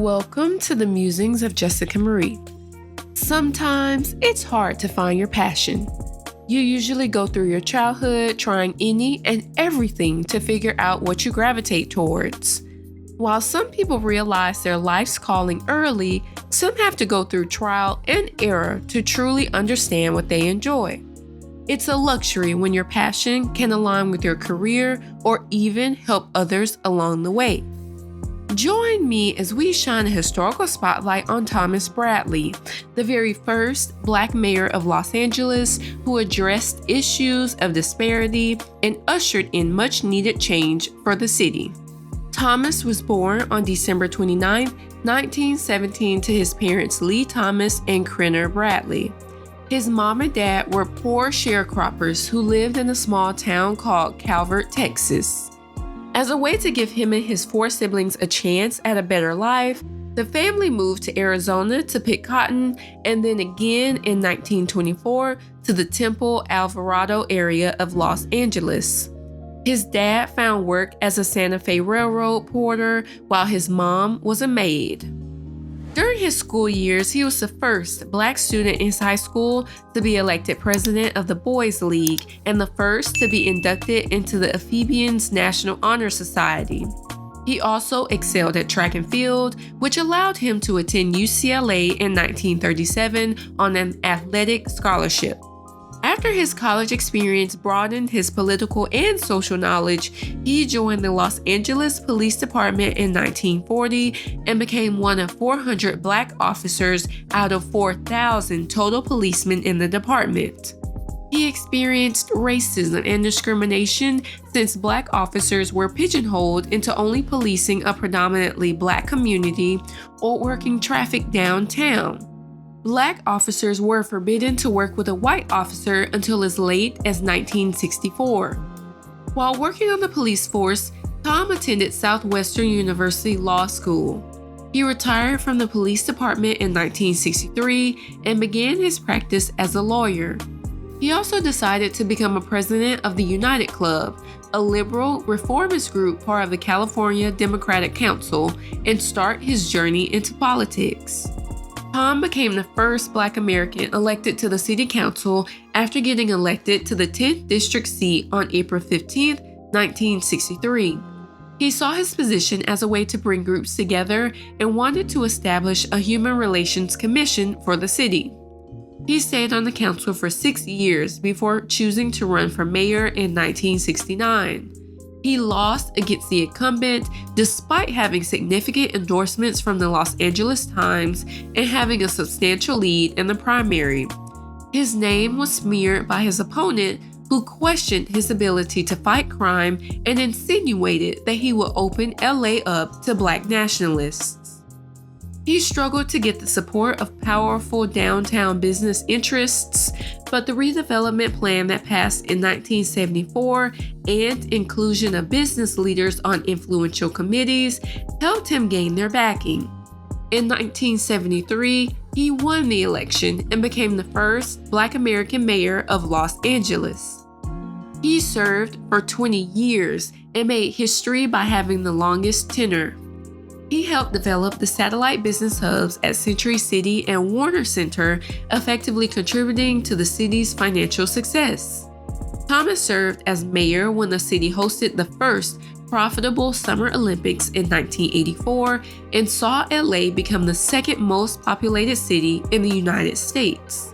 Welcome to the Musings of Jessica Marie. Sometimes it's hard to find your passion. You usually go through your childhood trying any and everything to figure out what you gravitate towards. While some people realize their life's calling early, some have to go through trial and error to truly understand what they enjoy. It's a luxury when your passion can align with your career or even help others along the way. Join me as we shine a historical spotlight on Thomas Bradley, the very first Black mayor of Los Angeles who addressed issues of disparity and ushered in much needed change for the city. Thomas was born on December 29, 1917 to his parents Lee Thomas and Crenner Bradley. His mom and dad were poor sharecroppers who lived in a small town called Calvert, Texas. As a way to give him and his four siblings a chance at a better life, the family moved to Arizona to pick cotton and then again in 1924 to the Temple Alvarado area of Los Angeles. His dad found work as a Santa Fe Railroad porter while his mom was a maid. During his school years, he was the first Black student in his high school to be elected president of the Boys League and the first to be inducted into the Amphibians National Honor Society. He also excelled at track and field, which allowed him to attend UCLA in 1937 on an athletic scholarship. After his college experience broadened his political and social knowledge, he joined the Los Angeles Police Department in 1940 and became one of 400 Black officers out of 4,000 total policemen in the department. He experienced racism and discrimination since Black officers were pigeonholed into only policing a predominantly Black community or working traffic downtown. Black officers were forbidden to work with a white officer until as late as 1964. While working on the police force, Tom attended Southwestern University Law School. He retired from the police department in 1963 and began his practice as a lawyer. He also decided to become a president of the United Club, a liberal reformist group part of the California Democratic Council, and start his journey into politics. Tom became the first Black American elected to the city council after getting elected to the 10th district seat on April 15, 1963. He saw his position as a way to bring groups together and wanted to establish a human relations commission for the city. He stayed on the council for 6 years before choosing to run for mayor in 1969. He lost against the incumbent despite having significant endorsements from the Los Angeles Times and having a substantial lead in the primary. His name was smeared by his opponent, who questioned his ability to fight crime and insinuated that he would open LA up to Black nationalists. He struggled to get the support of powerful downtown business interests, but the redevelopment plan that passed in 1974 and inclusion of business leaders on influential committees helped him gain their backing. In 1973, he won the election and became the first Black American mayor of Los Angeles. He served for 20 years and made history by having the longest tenure. He helped develop the satellite business hubs at Century City and Warner Center, effectively contributing to the city's financial success. Thomas served as mayor when the city hosted the first profitable Summer Olympics in 1984 and saw LA become the second most populated city in the United States.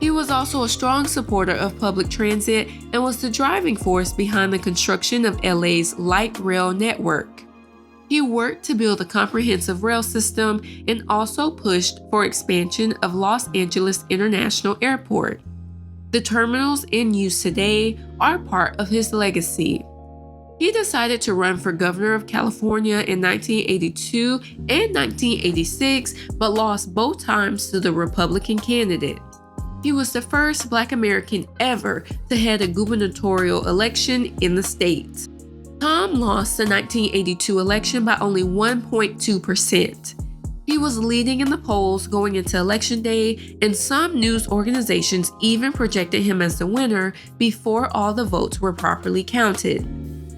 He was also a strong supporter of public transit and was the driving force behind the construction of LA's light rail network. He worked to build a comprehensive rail system and also pushed for expansion of Los Angeles International Airport. The terminals in use today are part of his legacy. He decided to run for governor of California in 1982 and 1986, but lost both times to the Republican candidate. He was the first Black American ever to head a gubernatorial election in the state. Tom lost the 1982 election by only 1.2%. He was leading in the polls going into Election Day, and some news organizations even projected him as the winner before all the votes were properly counted.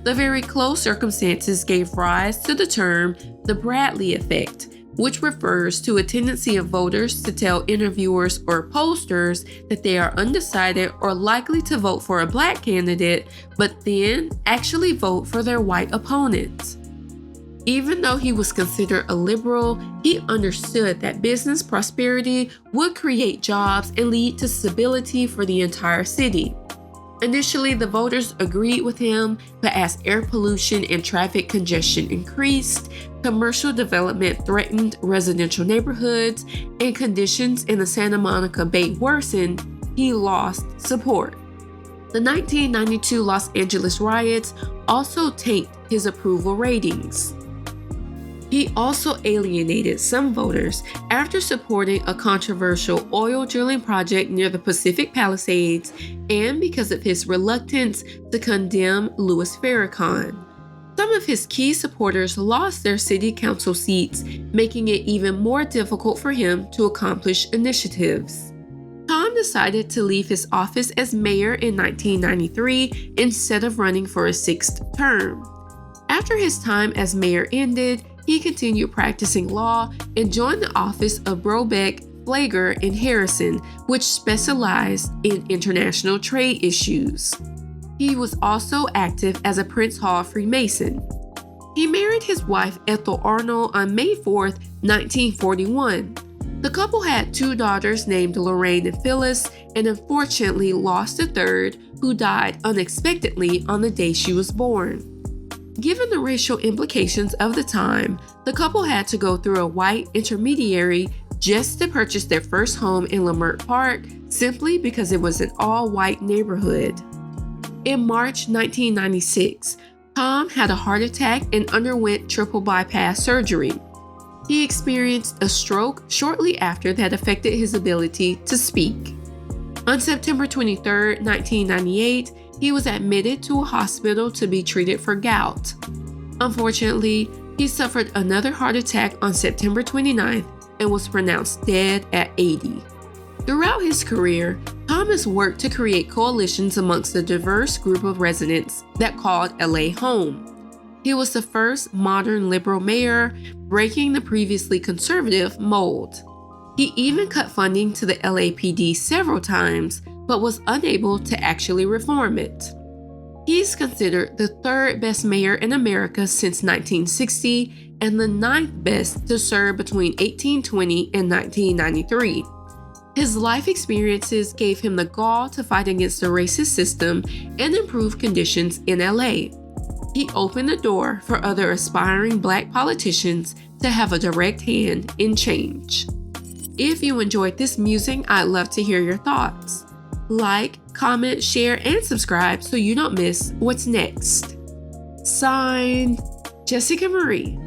The very close circumstances gave rise to the term the Bradley effect, which refers to a tendency of voters to tell interviewers or pollsters that they are undecided or likely to vote for a Black candidate, but then actually vote for their white opponents. Even though he was considered a liberal, he understood that business prosperity would create jobs and lead to stability for the entire city. Initially, the voters agreed with him, but as air pollution and traffic congestion increased, commercial development threatened residential neighborhoods, and conditions in the Santa Monica Bay worsened, he lost support. The 1992 Los Angeles riots also tanked his approval ratings. He also alienated some voters after supporting a controversial oil drilling project near the Pacific Palisades and because of his reluctance to condemn Louis Farrakhan. Some of his key supporters lost their city council seats, making it even more difficult for him to accomplish initiatives. Tom decided to leave his office as mayor in 1993 instead of running for a sixth term. After his time as mayor ended, he continued practicing law and joined the office of Brobeck, Flager, and Harrison, which specialized in international trade issues. He was also active as a Prince Hall Freemason. He married his wife Ethel Arnold on May 4, 1941. The couple had 2 daughters named Lorraine and Phyllis, and unfortunately lost a third, who died unexpectedly on the day she was born. Given the racial implications of the time, the couple had to go through a white intermediary just to purchase their first home in Leimert Park, simply because it was an all-white neighborhood. In March 1996, Tom had a heart attack and underwent triple bypass surgery. He experienced a stroke shortly after that affected his ability to speak. On September 23, 1998, he was admitted to a hospital to be treated for gout. Unfortunately, he suffered another heart attack on September 29th and was pronounced dead at 80. Throughout his career, Thomas worked to create coalitions amongst the diverse group of residents that called LA home. He was the first modern liberal mayor, breaking the previously conservative mold. He even cut funding to the LAPD several times, but was unable to actually reform it. He's considered the 3rd best mayor in America since 1960 and the 9th best to serve between 1820 and 1993. His life experiences gave him the gall to fight against the racist system and improve conditions in LA. He opened the door for other aspiring Black politicians to have a direct hand in change. If you enjoyed this musing, I'd love to hear your thoughts. Like, comment, share, and subscribe so you don't miss what's next. Signed, Jessica Marie.